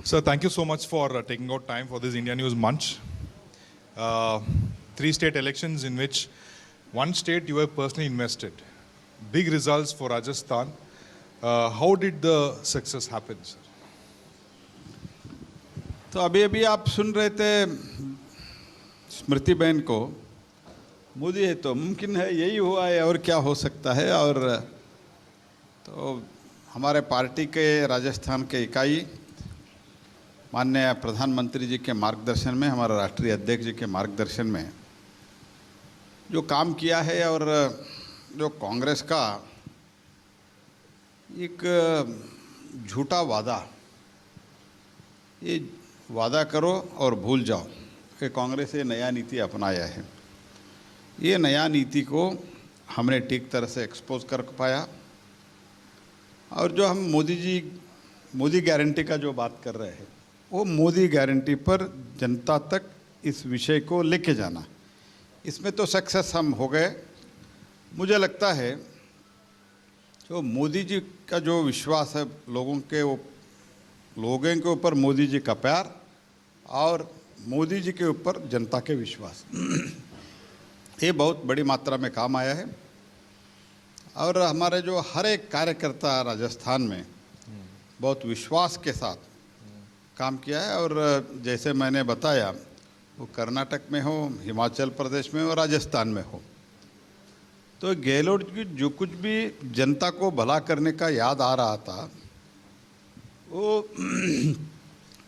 Sir, thank you so much for taking out time for this India News Munch. 3 state elections in which one state you were personally invested. Big results for Rajasthan. How did the success happen, sir? तो अभी आप सुन रहे थे स्मृति बहन को, मोदी है तो मुमकिन है यही हुआ है और क्या हो सकता है। और तो हमारे पार्टी के राजस्थान के इकाई माननीय प्रधानमंत्री जी के मार्गदर्शन में, हमारे राष्ट्रीय अध्यक्ष जी के मार्गदर्शन में जो काम किया है, और जो कांग्रेस का एक झूठा वादा, ये वादा करो और भूल जाओ, कि कांग्रेस ये नया नीति अपनाया है। ये नया नीति को हमने ठीक तरह से एक्सपोज कर पाया। और जो हम मोदी गारंटी का जो बात कर रहे हैं, वो मोदी गारंटी पर जनता तक इस विषय को लेके जाना, इसमें तो सक्सेस हम हो गए। मुझे लगता है जो मोदी जी का जो विश्वास है, लोगों के ऊपर मोदी जी का प्यार और मोदी जी के ऊपर जनता के विश्वास, ये बहुत बड़ी मात्रा में काम आया है। और हमारे जो हर एक कार्यकर्ता राजस्थान में बहुत विश्वास के साथ काम किया है। और जैसे मैंने बताया, वो कर्नाटक में हो, हिमाचल प्रदेश में हो, राजस्थान में हो, तो गहलोत की जो कुछ भी जनता को भला करने का याद आ रहा था, वो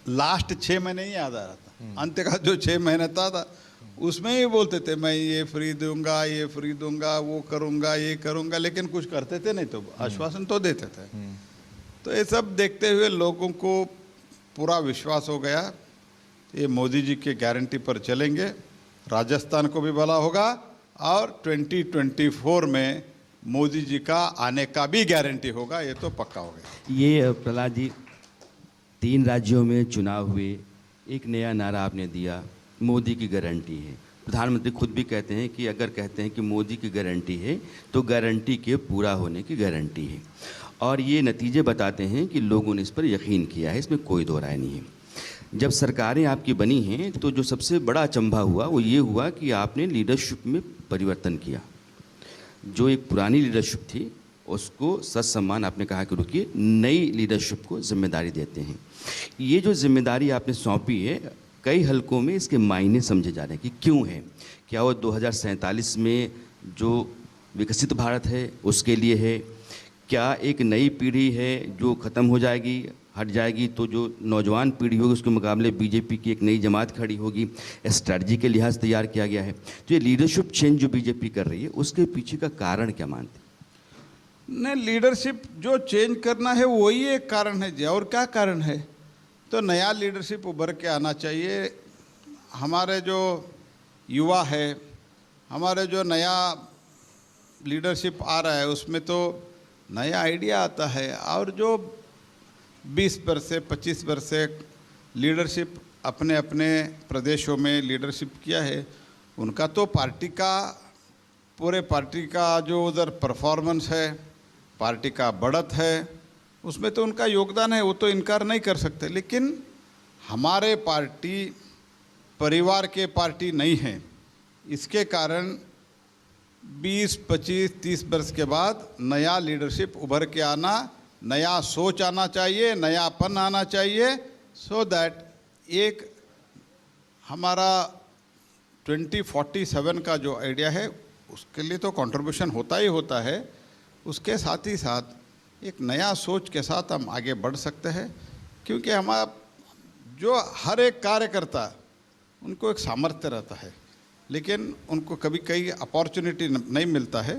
लास्ट 6 महीने ही याद आ रहा था। अंत का जो 6 महीने था उसमें ही बोलते थे मैं ये फ्री दूंगा, ये फ्री दूंगा, वो करूंगा, ये करूंगा, लेकिन कुछ करते थे नहीं, तो आश्वासन तो देते थे। तो ये सब देखते हुए लोगों को पूरा विश्वास हो गया, ये मोदी जी के गारंटी पर चलेंगे, राजस्थान को भी भला होगा, और 2024 में मोदी जी का आने का भी गारंटी होगा, ये तो पक्का हो गया। ये प्रहलाद जी, 3 राज्यों में चुनाव हुए, एक नया नारा आपने दिया, मोदी की गारंटी है। प्रधानमंत्री खुद भी कहते हैं कि अगर कहते हैं कि मोदी की गारंटी है तो गारंटी के पूरा होने की गारंटी है। और ये नतीजे बताते हैं कि लोगों ने इस पर यकीन किया है, इसमें कोई दो राय नहीं है। जब सरकारें आपकी बनी हैं तो जो सबसे बड़ा अचंभा हुआ वो ये हुआ कि आपने लीडरशिप में परिवर्तन किया। जो एक पुरानी लीडरशिप थी उसको सत्सम्मान आपने कहा कि रुकिए, नई लीडरशिप को जिम्मेदारी देते हैं। ये जो जिम्मेदारी आपने सौंपी है, कई हलकों में इसके मायने समझे जा रहे हैं कि क्यों है। क्या वो 2047 में जो विकसित भारत है उसके लिए है? क्या एक नई पीढ़ी है जो ख़त्म हो जाएगी, हट जाएगी, तो जो नौजवान पीढ़ी होगी उसके मुकाबले बीजेपी की एक नई जमात खड़ी होगी? स्ट्रैटेजी के लिहाज से तैयार किया गया है। तो ये लीडरशिप चेंज जो बीजेपी कर रही है, उसके पीछे का कारण क्या मानते? नहीं, लीडरशिप जो चेंज करना है वही एक कारण है जी, और क्या कारण है? तो नया लीडरशिप उभर के आना चाहिए। हमारे जो युवा है, हमारे जो नया लीडरशिप आ रहा है, उसमें तो नया आइडिया आता है। और जो 20 वर्ष से 25 वर्ष से लीडरशिप अपने अपने प्रदेशों में लीडरशिप किया है, उनका तो पूरे पार्टी का जो उधर परफॉर्मेंस है, पार्टी का बढ़त है, उसमें तो उनका योगदान है, वो तो इनकार नहीं कर सकते। लेकिन हमारे पार्टी परिवार के पार्टी नहीं है, इसके कारण 20, 25, 30 वर्ष के बाद नया लीडरशिप उभर के आना, नया सोच आना चाहिए, नयापन आना चाहिए, सो दैट एक हमारा 2047 का जो आइडिया है उसके लिए तो कंट्रीब्यूशन होता ही होता है। उसके साथ ही साथ एक नया सोच के साथ हम आगे बढ़ सकते हैं, क्योंकि हमारा जो हर एक कार्यकर्ता, उनको एक सामर्थ्य रहता है, लेकिन उनको कभी कई अपॉर्चुनिटी नहीं मिलता है।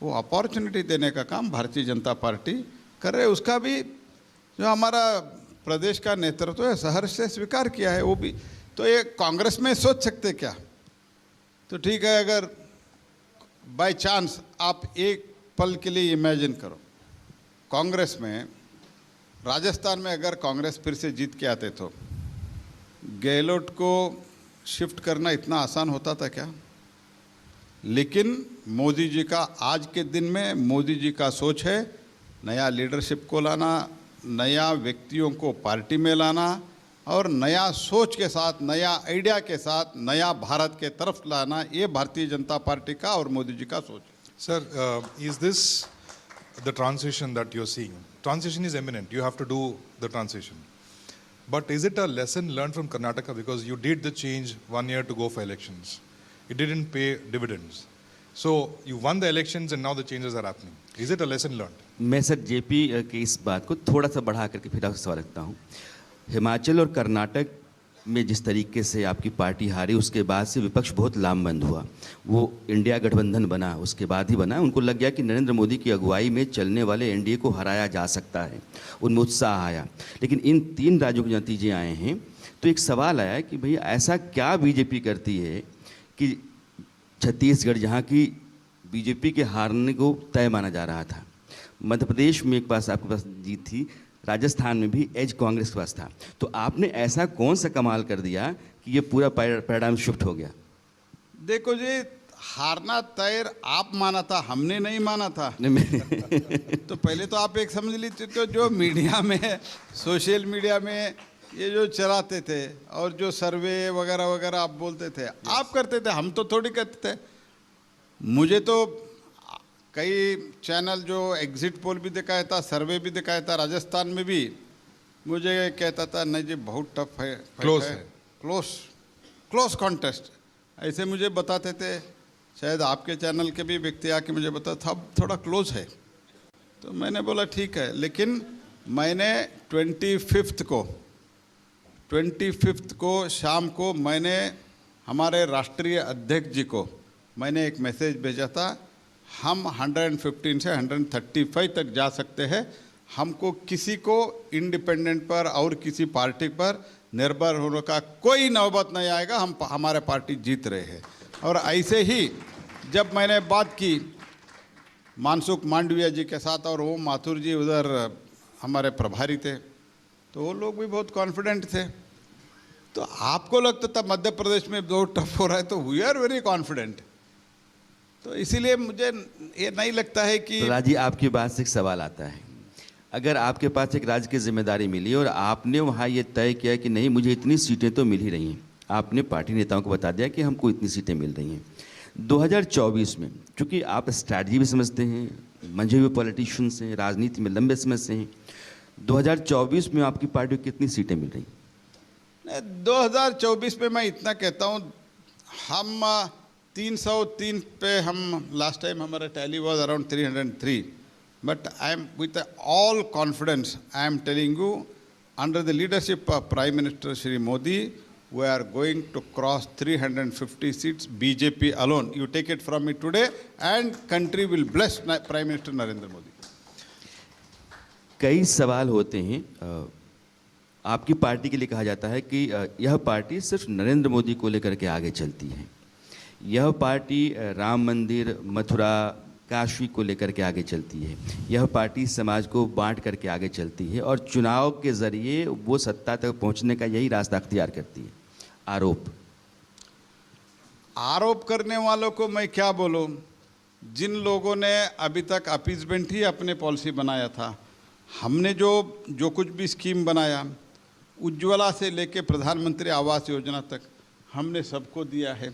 वो अपॉर्चुनिटी देने का काम भारतीय जनता पार्टी कर रहे है। उसका भी जो हमारा प्रदेश का नेतृत्व है सहर्ष से स्वीकार किया है। वो भी तो ये कांग्रेस में सोच सकते क्या? तो ठीक है, अगर बाय चांस आप एक पल के लिए इमेजिन करो, कांग्रेस में राजस्थान में अगर कांग्रेस फिर से जीत के आते तो गहलोत को शिफ्ट करना इतना आसान होता था क्या? लेकिन मोदी जी का आज के दिन में मोदी जी का सोच है नया लीडरशिप को लाना, नया व्यक्तियों को पार्टी में लाना, और नया सोच के साथ, नया आइडिया के साथ नया भारत के तरफ लाना, ये भारतीय जनता पार्टी का और मोदी जी का सोच है। Sir, is this the transition that you're seeing? Transition is imminent. You have to do the transition. But is it a lesson learned from Karnataka? Because you did the change 1 year to go for elections. It didn't pay dividends. So you won the elections and now the changes are happening. Is it a lesson learned? मैं sir JP के इस बात को थोड़ा सा बढ़ा करके फिर आपसे सवाल रखता हूँ। हिमाचल और कर्नाटक में जिस तरीके से आपकी पार्टी हारी, उसके बाद से विपक्ष बहुत लामबंद हुआ। वो इंडिया गठबंधन बना, उसके बाद ही बना। उनको लग गया कि नरेंद्र मोदी की अगुवाई में चलने वाले एनडीए को हराया जा सकता है, उनमें उत्साह आया। लेकिन इन 3 राज्यों के नतीजे आए हैं तो एक सवाल आया कि भैया ऐसा क्या बीजेपी करती है कि छत्तीसगढ़, जहाँ की बीजेपी के हारने को तय माना जा रहा था, मध्य प्रदेश में एक पास आपके पास जीत थी, राजस्थान में भी एज कांग्रेस के पास था, तो आपने ऐसा कौन सा कमाल कर दिया कि ये पूरा पैराडाइम शिफ्ट हो गया? देखो जी, हारना तय आप माना था, हमने नहीं माना था। तो पहले तो आप एक समझ लीजिए, तो जो मीडिया में, सोशल मीडिया में ये जो चलाते थे और जो सर्वे वगैरह वगैरह आप बोलते थे, आप करते थे, हम तो थोड़ी करते थे। मुझे तो कई चैनल जो एग्जिट पोल भी दिखाया था, सर्वे भी दिखाया था, राजस्थान में भी मुझे कहता था नहीं जी बहुत टफ है, क्लोज कॉन्टेस्ट, ऐसे मुझे बताते थे। शायद आपके चैनल के भी व्यक्ति आके मुझे बताया था अब थोड़ा क्लोज है। तो मैंने बोला ठीक है, लेकिन मैंने 25 को शाम को मैंने हमारे राष्ट्रीय अध्यक्ष जी को मैंने एक मैसेज भेजा था, हम 115 से 135 तक जा सकते हैं, हमको किसी को इंडिपेंडेंट पर और किसी पार्टी पर निर्भर होने का कोई नौबत नहीं आएगा, हमारे पार्टी जीत रहे हैं। और ऐसे ही जब मैंने बात की मानसुख मांडविया जी के साथ, और वो माथुर जी उधर हमारे प्रभारी थे, तो वो लोग भी बहुत कॉन्फिडेंट थे। तो आपको लगता था मध्य प्रदेश में बहुत टफ हो रहा है, तो वी आर वेरी कॉन्फिडेंट। तो इसीलिए मुझे ये नहीं लगता है कि तो राजी, आपकी बात से एक सवाल आता है, अगर आपके पास एक राज्य की जिम्मेदारी मिली और आपने वहाँ ये तय किया कि नहीं मुझे इतनी सीटें तो मिल ही रही हैं, आपने पार्टी नेताओं को बता दिया कि हमको इतनी सीटें मिल रही हैं, 2024 में, चूँकि आप स्ट्रैटेजी भी समझते हैं, मंझे हुए पॉलिटिशियंस हैं, राजनीति में लंबे समय से हैं, 2024 में आपकी पार्टी को कितनी सीटें मिल रही? 2024 में मैं इतना कहता हूँ, हम 303 पे, हम लास्ट टाइम हमारा tally was around 303, but I am with all confidence I am telling you, under the leadership of prime minister Shri Modi, we are going to cross 350 seats, BJP alone. You take it from me today, and country will bless Prime Minister Narendra Modi. कई सवाल होते हैं, आपकी party के लिए कहा जाता है कि यह पार्टी सिर्फ नरेंद्र मोदी को लेकर के आगे चलती है, यह पार्टी राम मंदिर, मथुरा, काशी को लेकर के आगे चलती है, यह पार्टी समाज को बांट करके आगे चलती है और चुनाव के ज़रिए वो सत्ता तक पहुंचने का यही रास्ता अख्तियार करती है। आरोप करने वालों को मैं क्या बोलूं, जिन लोगों ने अभी तक अपीजमेंट ही अपने पॉलिसी बनाया था, हमने जो कुछ भी स्कीम बनाया, उज्ज्वला से लेके प्रधानमंत्री आवास योजना तक हमने सबको दिया है।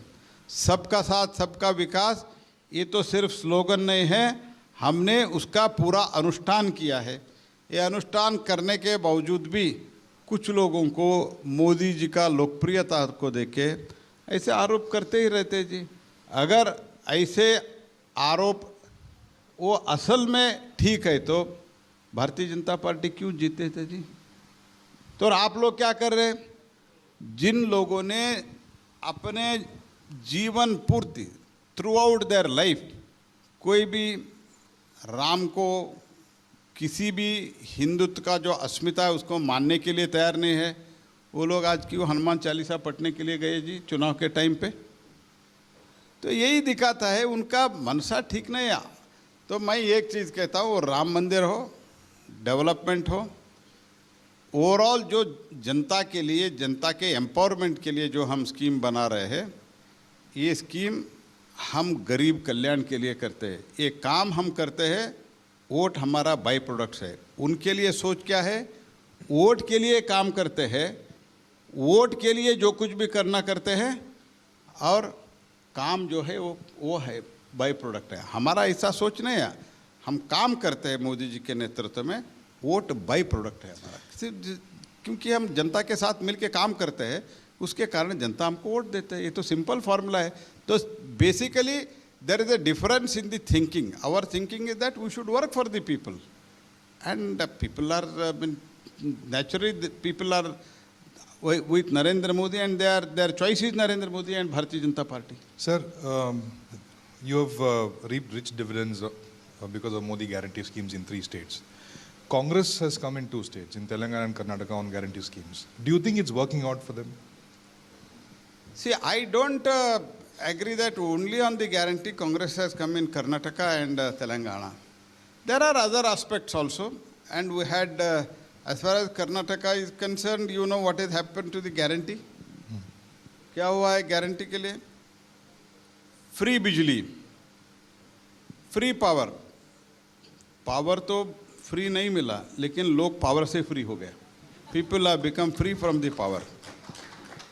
सबका साथ सबका विकास, ये तो सिर्फ स्लोगन नहीं है, हमने उसका पूरा अनुष्ठान किया है। ये अनुष्ठान करने के बावजूद भी कुछ लोगों को मोदी जी का लोकप्रियता को देके ऐसे आरोप करते ही रहते जी। अगर ऐसे आरोप वो असल में ठीक है तो भारतीय जनता पार्टी क्यों जीते थे जी? तो आप लोग क्या कर रहे हैं? जिन लोगों ने अपने जीवन पूर्ति थ्रू आउट देयर लाइफ कोई भी राम को, किसी भी हिंदुत्व का जो अस्मिता है उसको मानने के लिए तैयार नहीं है, वो लोग आज क्यों हनुमान चालीसा पढ़ने के लिए गए जी चुनाव के टाइम पे? तो यही दिखाता है उनका मनसा ठीक नहीं है। तो मैं एक चीज़ कहता हूँ, वो राम मंदिर हो, डेवलपमेंट हो, ओवरऑल जो जनता के लिए, जनता के एम्पावरमेंट के लिए जो हम स्कीम बना रहे हैं, ये स्कीम हम गरीब कल्याण के लिए करते हैं। ये काम हम करते हैं, वोट हमारा बाई प्रोडक्ट्स है। उनके लिए सोच क्या है? वोट के लिए काम करते हैं, वोट के लिए जो कुछ भी करना करते हैं, और काम जो है वो है बाई प्रोडक्ट है। हमारा ऐसा सोच नहीं है, हम काम करते हैं मोदी जी के नेतृत्व में, वोट बाई प्रोडक्ट है हमारा। सिर्फ क्योंकि हम जनता के साथ मिलके काम करते हैं, उसके कारण जनता हमको वोट देते हैं। ये तो सिंपल फार्मूला है। तो basically there is a difference in the thinking. Our thinking is that we should work for the people, and people are naturally people are with Narendra Modi, and their choice is Narendra Modi and Bharatiya Janata Party. Sir, you have reaped rich dividends because of Modi guarantee schemes in 3 states. Congress has come in 2 states, in Telangana and Karnataka, on guarantee schemes. Do you think it's working out for them? See, I don't agree that only on the guarantee Congress has come in Karnataka and Telangana. There are other aspects also, and we had, as far as Karnataka is concerned, you know what has happened to the guarantee? क्या हुआ है guarantee के लिए? Free बिजली, free power. Power तो free नहीं मिला, लेकिन लोग पावर से फ्री हो गए। People are become free from the power.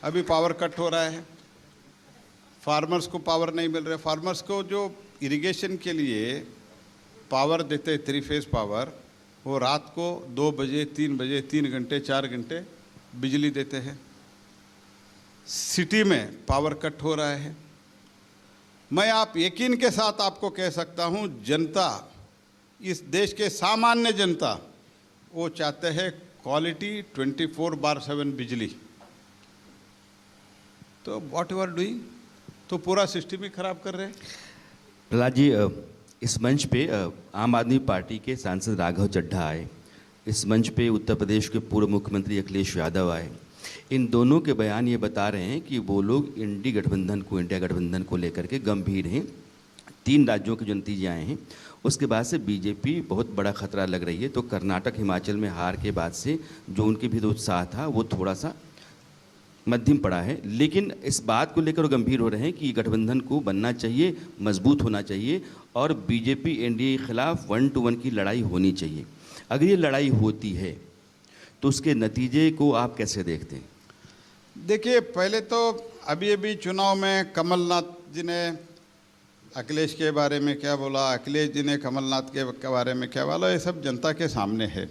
अभी पावर कट हो रहा है, फार्मर्स को पावर नहीं मिल रहा है। फार्मर्स को जो इरिगेशन के लिए पावर देते हैं, 3 फेज पावर, वो रात को 2 बजे 3 बजे 3 घंटे 4 घंटे बिजली देते हैं। सिटी में पावर कट हो रहा है। मैं आप यकीन के साथ आपको कह सकता हूँ, जनता, इस देश के सामान्य जनता, वो चाहते हैं क्वालिटी 24/7 बिजली। तो व्हाट यू आर डूइंग, तो पूरा सिस्टम ही खराब कर रहे हैं। प्रहलाद जी, इस मंच पे आम आदमी पार्टी के सांसद राघव चड्ढा आए, इस मंच पे उत्तर प्रदेश के पूर्व मुख्यमंत्री अखिलेश यादव आए। इन दोनों के बयान ये बता रहे हैं कि वो लोग इंडिया गठबंधन को लेकर के गंभीर हैं। 3 राज्यों के जो नतीजे आए हैं, उसके बाद से बीजेपी बहुत बड़ा खतरा लग रही है। तो कर्नाटक हिमाचल में हार के बाद से जो उनके भी उत्साह था वो थोड़ा सा मध्यम पड़ा है, लेकिन इस बात को लेकर गंभीर हो रहे हैं कि गठबंधन को बनना चाहिए, मजबूत होना चाहिए और बीजेपी एनडीए के खिलाफ 1 to 1 की लड़ाई होनी चाहिए। अगर ये लड़ाई होती है तो उसके नतीजे को आप कैसे देखते हैं? देखिए, पहले तो अभी चुनाव में कमलनाथ जी ने अखिलेश के बारे में क्या बोला, अखिलेश जी ने कमलनाथ के बारे में क्या बोला, ये सब जनता के सामने है।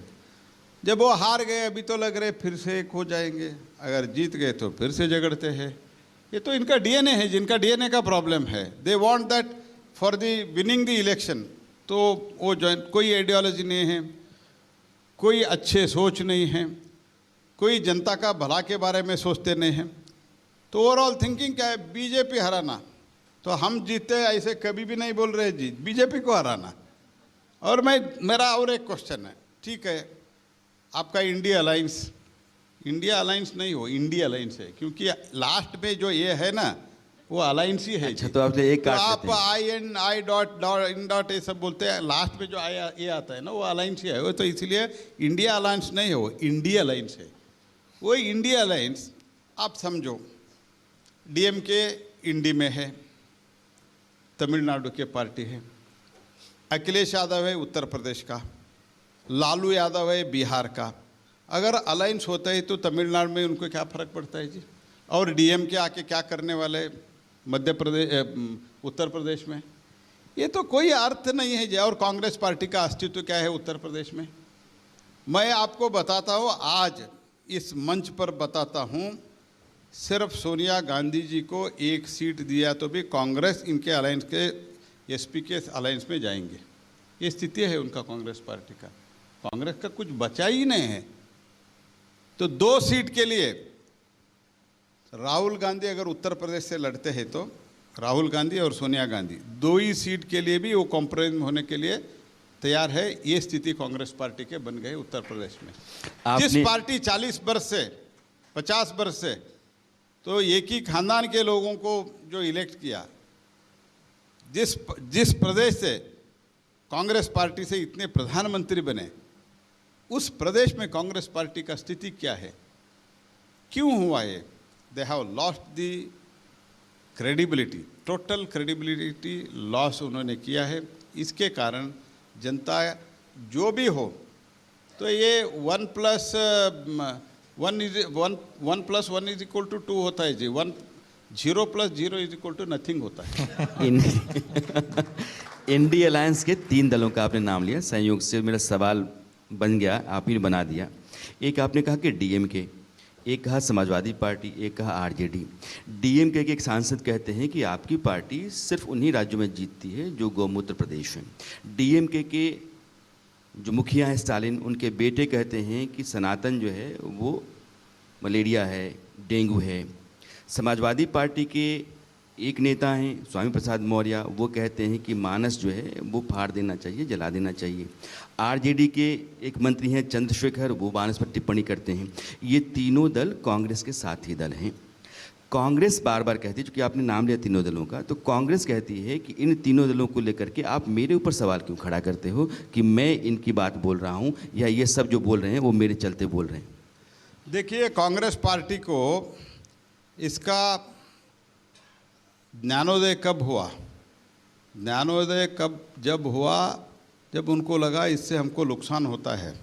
जब वो हार गए, अभी तो लग रहे फिर से एक हो जाएंगे, अगर जीत गए तो फिर से झगड़ते हैं। ये तो इनका डीएनए है, जिनका डीएनए का प्रॉब्लम है। They want that for the winning the election. तो वो कोई आइडियोलॉजी नहीं है, कोई अच्छे सोच नहीं है, कोई जनता का भला के बारे में सोचते नहीं हैं। तो ओवरऑल थिंकिंग क्या है, बीजेपी हराना। तो हम जीते ऐसे कभी भी नहीं बोल रहे जी, बीजेपी को हराना। और मेरा और एक क्वेश्चन है, ठीक है, आपका इंडिया अलायंस नहीं हो, इंडिया अलायंस है, क्योंकि लास्ट में जो ये है ना, वो अलायंस ही है। अच्छा, तो आपने एक तो काट आप देते हैं। I.N.I.N. ये सब बोलते हैं, लास्ट में जो ये आता है ना, वो अलायंस ही है। वो तो इसलिए इंडिया अलायंस नहीं है, वो इंडिया अलायंस है। वो इंडिया अलायंस आप समझो, डीएमके इंडी में है, तमिलनाडु के पार्टी है, अखिलेश यादव है उत्तर प्रदेश का, लालू यादव है बिहार का। अगर अलायंस होता है तो तमिलनाडु में उनको क्या फ़र्क पड़ता है जी? और डीएमके आके क्या करने वाले मध्य प्रदेश, उत्तर प्रदेश में? ये तो कोई अर्थ नहीं है जी। और कांग्रेस पार्टी का अस्तित्व क्या है उत्तर प्रदेश में? मैं आपको बताता हूँ, आज इस मंच पर बताता हूँ, सिर्फ सोनिया गांधी जी को 1 सीट दिया तो भी कांग्रेस इनके अलायंस के, एसपी के अलायंस में जाएंगे। ये स्थिति है उनका कांग्रेस पार्टी का। कांग्रेस का कुछ बचा ही नहीं है। तो 2 सीट के लिए राहुल गांधी अगर उत्तर प्रदेश से लड़ते हैं तो राहुल गांधी और सोनिया गांधी 2 ही सीट के लिए भी वो कॉम्प्रोमाइज होने के लिए तैयार है। ये स्थिति कांग्रेस पार्टी के बन गई उत्तर प्रदेश में। जिस पार्टी 40 वर्ष से 50 वर्ष से तो एक ही खानदान के लोगों को जो इलेक्ट किया, जिस प्रदेश से कांग्रेस पार्टी से इतने प्रधानमंत्री बने, उस प्रदेश में कांग्रेस पार्टी का स्थिति क्या है, क्यों हुआ ये? They have lost the credibility, total credibility loss उन्होंने किया है। इसके कारण जनता जो भी हो, तो ये one plus one is equal to 2 होता है जी। 0 + 0 इज इक्वल टू नथिंग होता है। इंडिया अलायंस के 3 दलों का आपने नाम लिया, संयोग से मेरा सवाल बन गया, आप ही ने बना दिया। एक आपने कहा कि डीएमके, एक कहा समाजवादी पार्टी, एक कहा आरजेडी। डीएमके के एक सांसद कहते हैं कि आपकी पार्टी सिर्फ उन्हीं राज्यों में जीतती है जो गौमूत्र प्रदेश हैं। डीएमके के जो मुखिया हैं स्टालिन, उनके बेटे कहते हैं कि सनातन जो है वो मलेरिया है, डेंगू है। समाजवादी पार्टी के एक नेता हैं स्वामी प्रसाद मौर्य, वो कहते हैं कि मानस जो है वो फाड़ देना चाहिए, जला देना चाहिए। आरजेडी के एक मंत्री हैं चंद्रशेखर, वो मानस पर टिप्पणी करते हैं। ये तीनों दल कांग्रेस के साथी दल हैं। कांग्रेस बार बार कहती है, चूँकि आपने नाम लिया तीनों दलों का, तो कांग्रेस कहती है कि इन तीनों दलों को लेकर के आप मेरे ऊपर सवाल क्यों खड़ा करते हो कि मैं इनकी बात बोल रहा हूँ या ये सब जो बोल रहे हैं वो मेरे चलते बोल रहे हैं। देखिए, कांग्रेस पार्टी को इसका ज्ञानोदय कब हुआ? ज्ञानोदय जब हुआ, जब उनको लगा इससे हमको नुकसान होता है।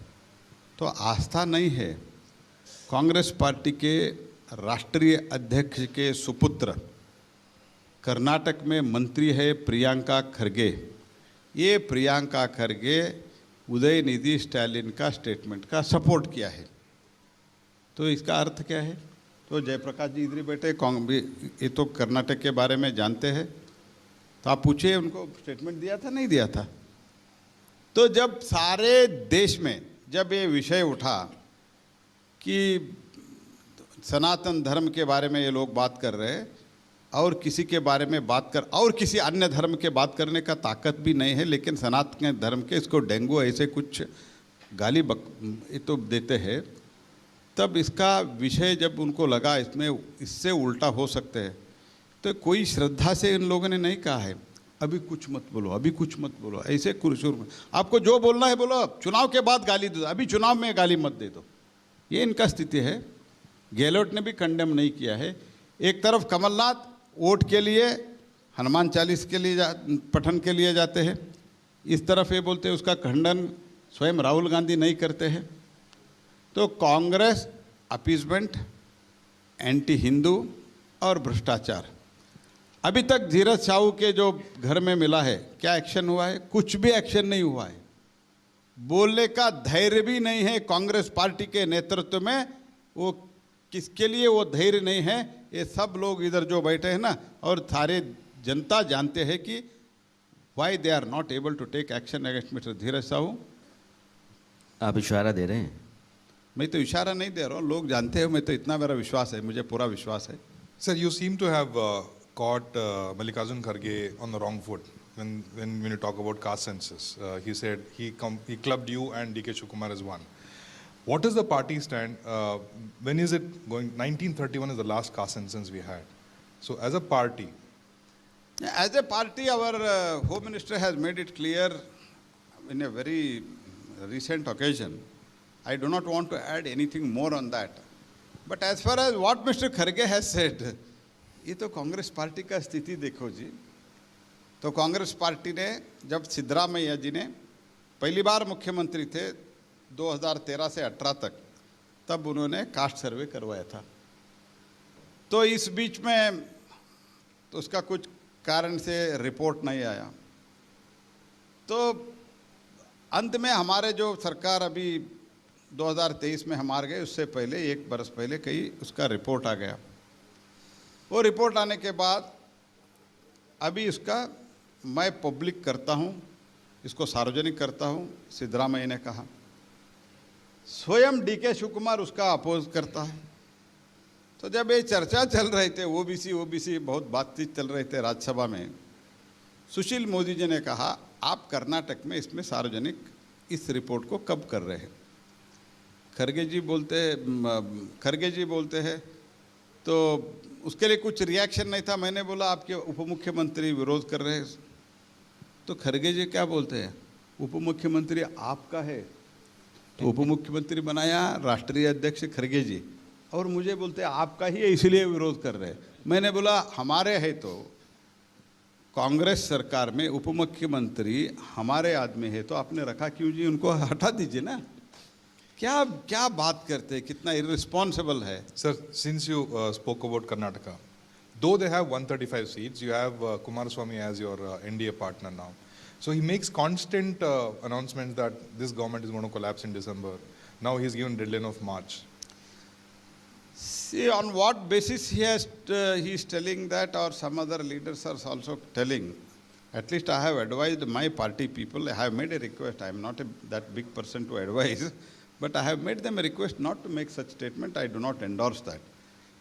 तो आस्था नहीं है। कांग्रेस पार्टी के राष्ट्रीय अध्यक्ष के सुपुत्र कर्नाटक में मंत्री है प्रियंका खरगे। ये प्रियंका खरगे उदयनिधि स्टालिन का स्टेटमेंट का सपोर्ट किया है। तो इसका अर्थ क्या है? तो जयप्रकाश जी इधर बैठे, ये तो कर्नाटक के बारे में जानते हैं, तो आप पूछिए उनको स्टेटमेंट दिया था नहीं दिया था। तो जब सारे देश में जब ये विषय उठा कि सनातन धर्म के बारे में ये लोग बात कर रहे हैं और किसी के बारे में बात कर और किसी अन्य धर्म के बात करने का ताकत भी नहीं है, लेकिन सनातन धर्म के इसको डेंगू ऐसे कुछ गाली ये तो देते हैं, तब इसका विषय जब उनको लगा इसमें इससे उल्टा हो सकते हैं, तो कोई श्रद्धा से इन लोगों ने नहीं कहा है अभी कुछ मत बोलो, अभी कुछ मत बोलो, ऐसे कुरसुर में आपको जो बोलना है बोलो, चुनाव के बाद गाली दो, अभी चुनाव में गाली मत दे दो। ये इनका स्थिति है। गहलोत ने भी कंडेम नहीं किया है। एक तरफ कमलनाथ वोट के लिए हनुमान चालीस के लिए पठन के लिए जाते हैं, इस तरफ ये बोलते हैं उसका खंडन स्वयं राहुल गांधी नहीं करते हैं। तो कांग्रेस अपीसमेंट, एंटी हिंदू और भ्रष्टाचार। अभी तक धीरज साहू के जो घर में मिला है, क्या एक्शन हुआ है? कुछ भी एक्शन नहीं हुआ है। बोलने का धैर्य भी नहीं है कांग्रेस पार्टी के नेतृत्व में। वो किसके लिए वो धैर्य नहीं है, ये सब लोग इधर जो बैठे हैं ना, और सारे जनता जानते हैं कि why they are not able to take action against mister Dheeraj Sahu. आप इशारा दे रहे हैं? मैं तो इशारा नहीं दे रहा हूँ, लोग जानते हैं। मैं तो इतना मेरा विश्वास है, मुझे पूरा विश्वास है। Sir, you seem to have caught Mallikarjun Kharge on the wrong foot when you talk about caste census. He said he clubbed you and DK Shivakumar as one. What is the party stand? When is it going? 1931 is the last caste census we had. So as a party, our Home Minister has made it clear in a very recent occasion. I do not want to add anything more on that. But as far as what Mr. Kharge has said, ये तो Congress party का स्थिति देखो जी। तो Congress party ने जब सिद्धरामैया जी ने पहली बार मुख्यमंत्री थे 2013 से 18 तक, तब उन्होंने कास्ट सर्वे करवाया था। तो इस बीच में तो उसका कुछ कारण से रिपोर्ट नहीं आया। तो अंत में हमारे जो सरकार अभी 2023 में हम हार गए, उससे पहले 1 बरस पहले कहीं उसका रिपोर्ट आ गया। वो रिपोर्ट आने के बाद अभी इसका मैं पब्लिक करता हूँ, इसको सार्वजनिक करता हूँ। सिद्धरामैया ने कहा, स्वयं DK शिवकुमार उसका अपोज करता है। तो जब ये चर्चा चल रहे थे, ओबीसी बहुत बातचीत चल रहे थे राज्यसभा में, सुशील मोदी जी ने कहा आप कर्नाटक में इसमें सार्वजनिक इस रिपोर्ट को कब कर रहे हैं? खरगे जी बोलते हैं तो उसके लिए कुछ रिएक्शन नहीं था। मैंने बोला आपके उप मुख्यमंत्री विरोध कर रहे हैं। तो खरगे जी क्या बोलते हैं, उप मुख्यमंत्री आपका है, तो उप मुख्यमंत्री बनाया राष्ट्रीय अध्यक्ष खरगे जी, और मुझे बोलते हैं आपका ही है इसलिए विरोध कर रहे हैं। मैंने बोला हमारे है तो कांग्रेस सरकार में उप मुख्यमंत्री हमारे आदमी है, तो आपने रखा क्यों जी? उनको हटा दीजिए ना। क्या क्या बात करते हैं, कितना इररिस्पॉन्सिबल है। Sir, since you spoke about Karnataka, though they have 135 seats, you have Kumaraswamy as your NDA partner now. So he makes constant announcements that this government is going to collapse in December. Now he's given deadline of March. See, on what basis he is telling that, or some other leaders are also telling. At least I have advised my party people. I have made a request. I am not that big person to advise, but I have made them a request not to make such statement. I do not endorse that.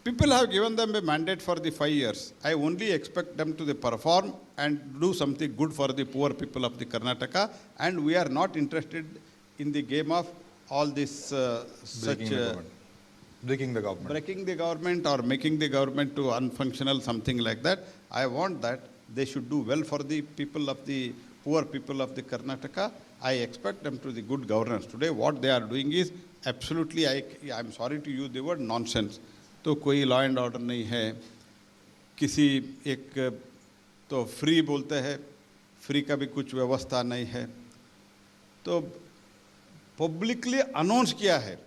People have given them a mandate for the 5 years. I only expect them to perform and do something good for the poor people of the Karnataka. And we are not interested in the game of all this Breaking the government. breaking the government or making the government to unfunctional, something like that. I want that they should do well for the people of the poor people of the Karnataka. I expect them to the good governance. Today what they are doing is absolutely, I am sorry to use the word nonsense. तो कोई law and order नहीं है, किसी एक तो free बोलते हैं, free का भी कुछ व्यवस्था नहीं है, तो पब्लिकली अनाउंस किया है.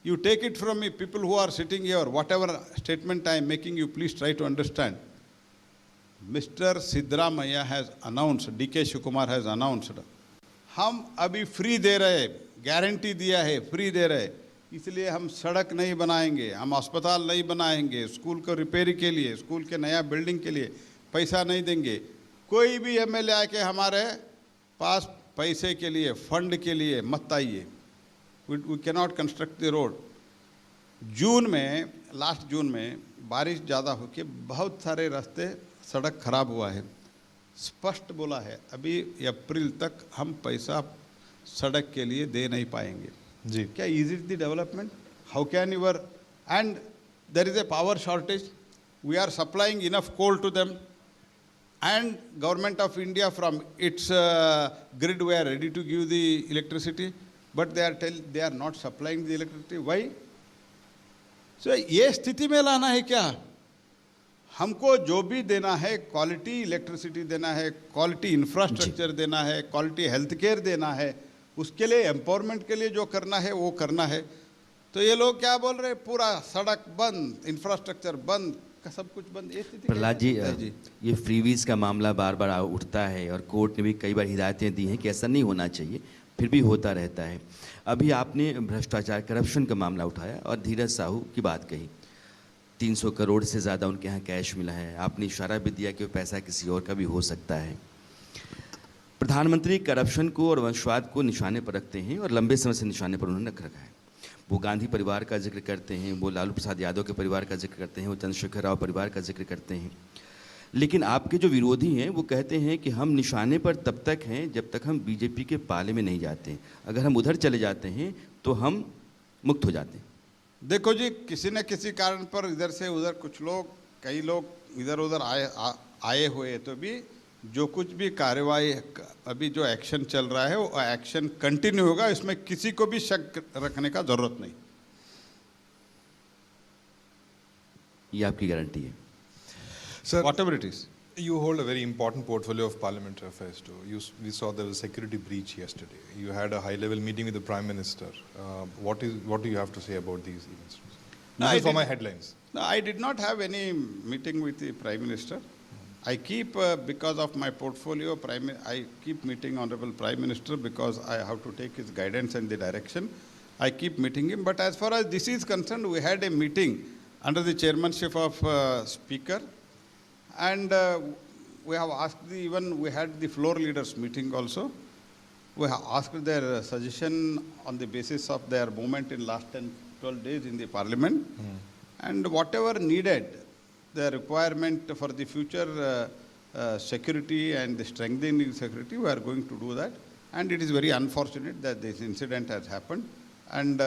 You take it from me, people who are sitting here, whatever statement I am making, you please try to understand. Mr. Siddaramaiah has announced, DK Shivakumar has announced, हम अभी फ्री दे रहे, guarantee दिया है, free दे रहे, इसलिए हम सड़क नहीं बनाएंगे, हम अस्पताल नहीं बनाएंगे, स्कूल को रिपेयरिंग के लिए, स्कूल के नया बिल्डिंग के लिए पैसा नहीं देंगे. कोई भी एमएलए आके हमारे पास पैसे के लिए, फंड के लिए मत आइए. We cannot construct the road. जून में, लास्ट जून में बारिश ज़्यादा होके बहुत सारे रास्ते सड़क खराब हुआ है. स्पष्ट बोला है अभी अप्रैल तक हम पैसा सड़क के लिए दे नहीं पाएंगे. जी. क्या is it the development? How can your, and there is a power shortage. We are supplying enough coal to them, and government of India from its grid we are ready to give the electricity, but they are not supplying the electricity. Why? So ये स्थिति में लाना है क्या? हमको जो भी देना है, क्वालिटी इलेक्ट्रिसिटी देना है, क्वालिटी इंफ्रास्ट्रक्चर देना है, क्वालिटी हेल्थ केयर देना है, उसके लिए एम्पावरमेंट के लिए जो करना है वो करना है. तो ये लोग क्या बोल रहे हैं, पूरा सड़क बंद, इंफ्रास्ट्रक्चर बंद, सब कुछ बंद. ये स्थिति प्रहलाद जी, ये फ्रीवीज का मामला बार बार उठता है और कोर्ट ने भी कई बार हिदायतें दी हैं कि ऐसा नहीं होना चाहिए, फिर भी होता रहता है. अभी आपने भ्रष्टाचार, करप्शन का मामला उठाया और धीरज साहू की बात कही. 300 करोड़ से ज़्यादा उनके यहाँ कैश मिला है. आपने इशारा भी दिया कि वो पैसा किसी और का भी हो सकता है. प्रधानमंत्री करप्शन को और वंशवाद को निशाने पर रखते हैं और लंबे समय से निशाने पर उन्होंने रख रखा है. वो गांधी परिवार का जिक्र करते हैं, वो लालू प्रसाद यादव के परिवार का जिक्र करते हैं, वो चंद्रशेखर राव परिवार का जिक्र करते हैं. लेकिन आपके जो विरोधी हैं वो कहते हैं कि हम निशाने पर तब तक हैं जब तक हम बीजेपी के पाले में नहीं जाते. अगर हम उधर चले जाते हैं तो हम मुक्त हो जाते हैं. देखो जी, किसी न किसी कारण पर इधर से उधर कुछ लोग, कई लोग इधर उधर आए हुए, तो भी जो कुछ भी कार्रवाई अभी जो एक्शन चल रहा है वो एक्शन कंटिन्यू होगा. इसमें किसी को भी शक रखने का जरूरत नहीं. ये आपकी गारंटी है? Sir, Whatever it is. you hold a very important portfolio of parliamentary affairs too. We saw there was a security breach yesterday. You had a high-level meeting with the Prime Minister. What do you have to say about these events? No, This I is for did- my headlines. No, I did not have any meeting with the Prime Minister. I keep, because of my portfolio, I keep meeting Honorable Prime Minister because I have to take his guidance and the direction. I keep meeting him. But as far as this is concerned, we had a meeting under the chairmanship of Speaker, and we have asked even we had the floor leaders meeting also. We have asked their suggestion on the basis of their movement in last 10-12 days in the Parliament, and whatever needed, the requirement for the future security and the strengthening security, we are going to do that. And it is very unfortunate that this incident has happened, and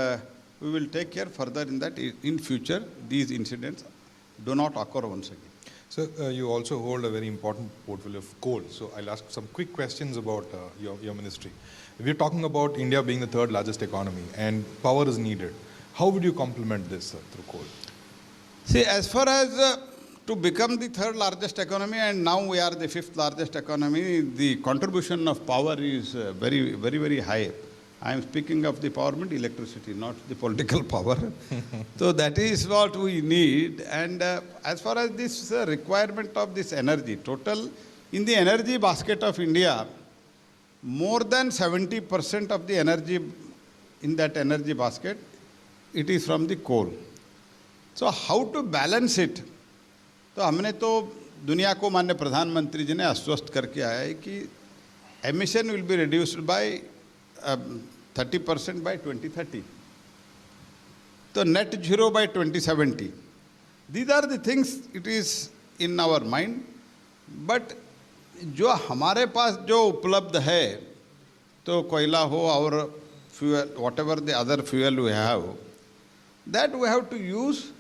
we will take care further in that in future these incidents do not occur once again. So you also hold a very important portfolio of coal. So I'll ask some quick questions about your ministry. We're talking about India being the third largest economy and power is needed. How would you complement this through coal? See, as far as to become the third largest economy, and now we are the fifth largest economy, the contribution of power is very, very, very high. I am speaking of the empowerment electricity, not the political power. So that is what we need. And as far as this requirement of this energy, total in the energy basket of India, more than 70% of the energy in that energy basket, it is from the coal. So how to balance it? तो हमने तो दुनिया को माननीय प्रधानमंत्री जी ने आश्वस्त करके आया है कि emission will be reduced by 30% by 2030. So net zero by 2070. These are the things it is in our mind. But जो हमारे पास जो उपलब्ध है, तो कोयला हो और fuel, whatever the other fuel we have, that we have to use,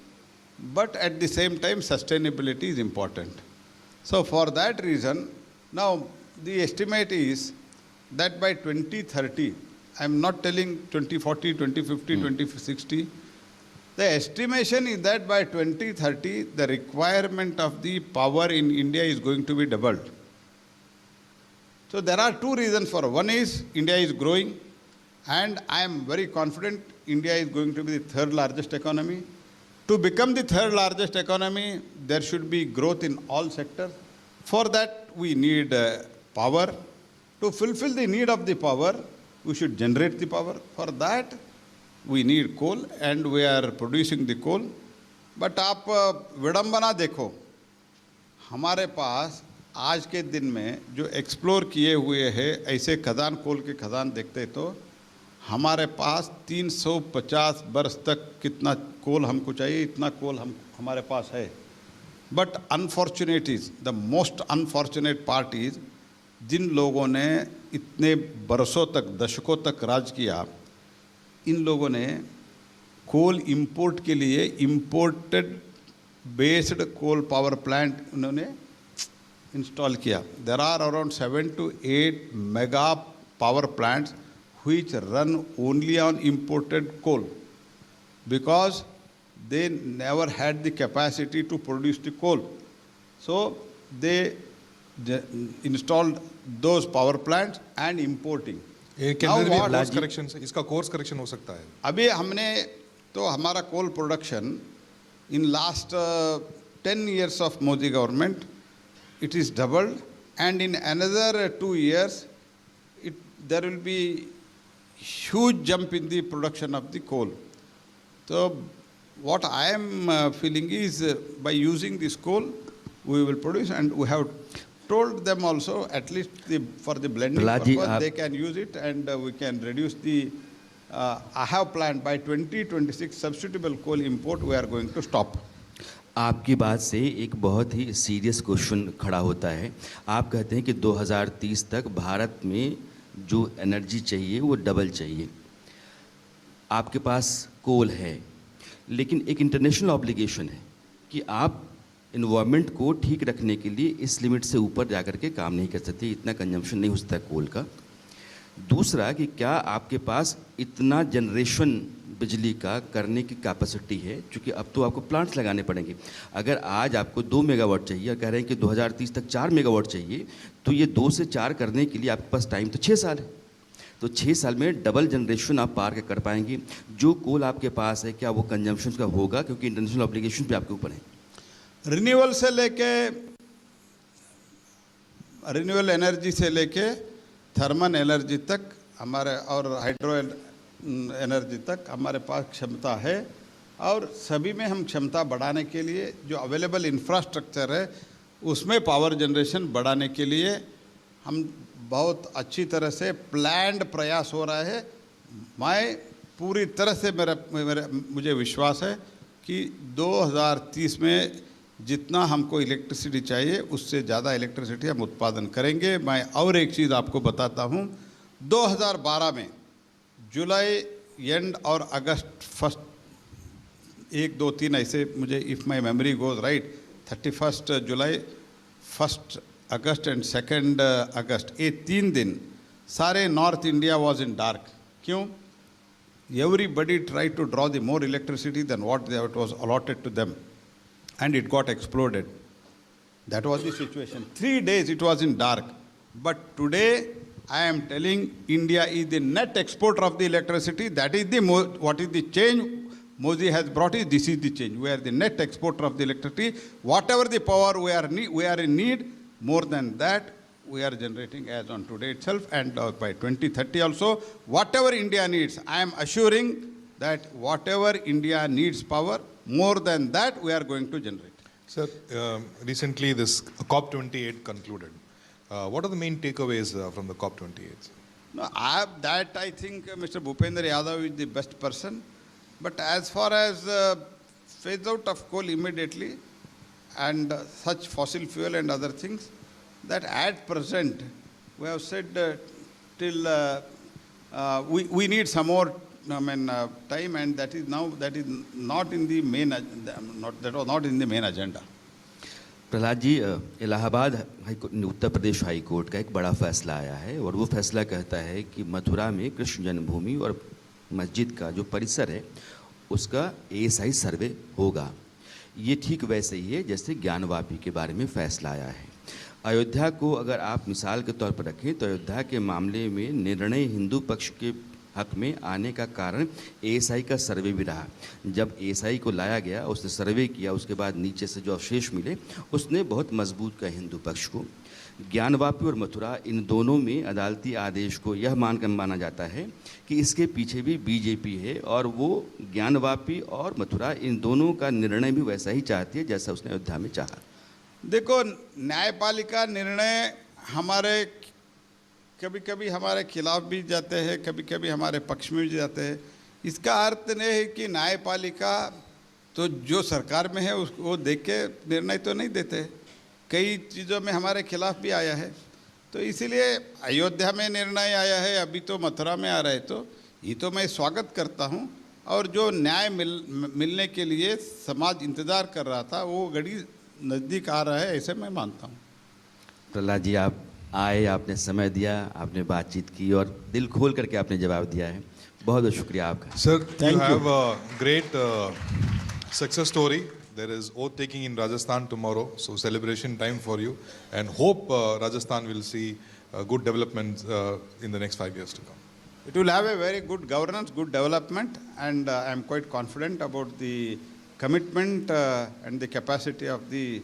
but at the same time sustainability is important. So for that reason, now the estimate is that by 2030, I am not telling 2040, 2050, 2060, the estimation is that by 2030, the requirement of the power in India is going to be doubled. So there are two reasons for it. One is India is growing, and I am very confident India is going to be the third largest economy. To become the third largest economy, there should be growth in all sectors. For that, we need power. To fulfill the need of the power, we should generate the power. For that, we need coal, and we are producing the coal. But आप विडंबना देखो, हमारे पास आज के दिन में जो explore किए हुए हैं ऐसे खदान, कोल के खदान देखते तो हमारे पास 350 वर्ष तक कितना कोल हमको चाहिए, इतना कोल हमारे पास है. But unfortunate is the most unfortunate part is जिन लोगों ने इतने बरसों तक, दशकों तक राज किया, इन लोगों ने कोल इंपोर्ट के लिए imported based coal power plant उन्होंने इंस्टॉल किया. There are around 7 to 8 mega power plants which run only on imported coal because they never had the capacity to produce the coal. So they installed those power plants and importing. Can there be course corrections? इसका course correction हो सकता है. अभी हमने तो हमारा coal production in last 10 years of Modi government, it is doubled, and in another 2 years, there will be huge jump in the production of the coal. So what I am feeling is by using this coal, we will produce, and we have told them also at least for the blending purpose, they can use it, and we can reduce the, I have planned by 2026 substitutable coal import we are going to stop. आपकी बात से एक बहुत ही serious question खड़ा होता है. आप कहते हैं कि 2030 तक भारत में जो एनर्जी चाहिए वो डबल चाहिए. आपके पास कोल है, लेकिन एक इंटरनेशनल ऑब्लिगेशन है कि आप इन्वायरमेंट को ठीक रखने के लिए इस लिमिट से ऊपर जाकर के काम नहीं कर सकते, इतना कंजम्पशन नहीं हो सकता कोल का. दूसरा कि क्या आपके पास इतना जनरेशन बिजली का करने की कैपेसिटी है, क्योंकि अब तो आपको प्लांट्स लगाने पड़ेंगे. अगर आज आपको 2 मेगावाट चाहिए और कह रहे हैं कि 2030 तक 4 मेगावाट चाहिए, तो ये 2 से 4 करने के लिए आपके पास टाइम तो 6 साल है. तो 6 साल में डबल जनरेशन आप पार कर पाएंगे. जो कोल आपके पास है क्या वो कंजम्पशन का होगा, क्योंकि इंटरनेशनल ऑब्लिगेशन भी आपके ऊपर है. रिन्यूअल से लेके, रिन्यूअल एनर्जी से लेके थर्मल एनर्जी तक हमारे और हाइड्रो एनर्जी तक हमारे पास क्षमता है, और सभी में हम क्षमता बढ़ाने के लिए जो अवेलेबल इंफ्रास्ट्रक्चर है उसमें पावर जनरेशन बढ़ाने के लिए हम बहुत अच्छी तरह से प्लान्ड प्रयास हो रहा है. मैं पूरी तरह से मुझे विश्वास है कि 2030 में जितना हमको इलेक्ट्रिसिटी चाहिए उससे ज़्यादा इलेक्ट्रिसिटी हम उत्पादन करेंगे. मैं और एक चीज़ आपको बताता हूँ. 2012 में जुलाई एंड और अगस्त फर्स्ट 1, 2, 3 ऐसे मुझे if my memory goes right 31 July, 1 August and 2 अगस्त, ये 3 दिन सारे north India was in dark. क्यों? Everybody try to draw the more electricity than what it was allotted to them, and it got exploded. That was the situation. 3 days it was in dark. But today I am telling India is the net exporter of the electricity. That is the what is the change Modi has brought is this is the change. We are the net exporter of the electricity. Whatever the power we are in need, more than that we are generating as on today itself, and by 2030 also, whatever India needs, I am assuring that whatever India needs power, more than that we are going to generate. Sir, recently this COP28 concluded. What are the main takeaways from the COP28? No, I think Mr. Bhupendra Yadav is the best person. But as far as phase out of coal immediately and such fossil fuel and other things, that at present we have said till we need some more time, and that is not in the main that was not in the main agenda. Prahlad ji, Allahabad Uttar Pradesh high court का एक बड़ा फैसला आया है और वो फैसला कहता है कि मथुरा में कृष्ण जन्मभूमि और मस्जिद का जो परिसर है उसका ASI सर्वे होगा। ये ठीक वैसे ही है जैसे ज्ञानवापी के बारे में फैसला आया है। अयोध्या को अगर आप मिसाल के तौर पर रखें तो अयोध्या के मामले में निर्णय हिंदू पक्ष के हक में आने का कारण ASI का सर्वे भी रहा। जब ASI को लाया गया, उसने सर्वे किया, उसके बाद नीचे से जो अवशेष मिले उसने बहुत मजबूत किया हिंदू पक्ष को। ज्ञानवापी और मथुरा, इन दोनों में अदालती आदेश को यह मानकर माना जाता है कि इसके पीछे भी बीजेपी है और वो ज्ञानवापी और मथुरा इन दोनों का निर्णय भी वैसा ही चाहती है जैसा उसने अयोध्या में चाहा। देखो, न्यायपालिका निर्णय हमारे कभी कभी हमारे खिलाफ भी जाते हैं, कभी कभी हमारे पक्ष में भी जाते हैं। इसका अर्थ नहीं है कि न्यायपालिका तो जो सरकार में है उसको देख के निर्णय तो नहीं देते। कई चीज़ों में हमारे खिलाफ भी आया है, तो इसीलिए अयोध्या में निर्णय आया है, अभी तो मथुरा में आ रहा है, तो ये तो मैं स्वागत करता हूँ। और जो न्याय मिलने के लिए समाज इंतज़ार कर रहा था वो घड़ी नज़दीक आ रहा है, ऐसे मैं मानता हूँ। प्रहलाद जी, आप आए, आपने समय दिया, आपने बातचीत की और दिल खोल करके आपने जवाब दिया है। बहुत बहुत शुक्रिया आपका। Sir, Thank you you. have a great success story. There is oath taking in Rajasthan tomorrow, so celebration time for you, and hope Rajasthan will see good developments in the next 5 years to come. It will have a very good governance, good development, and I am quite confident about the commitment and the capacity of the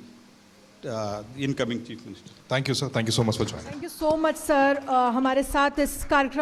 incoming Chief Minister. Thank you, sir. Thank you so much for joining. Thank you so much sir. हमारे साथ इस कार्यक्रम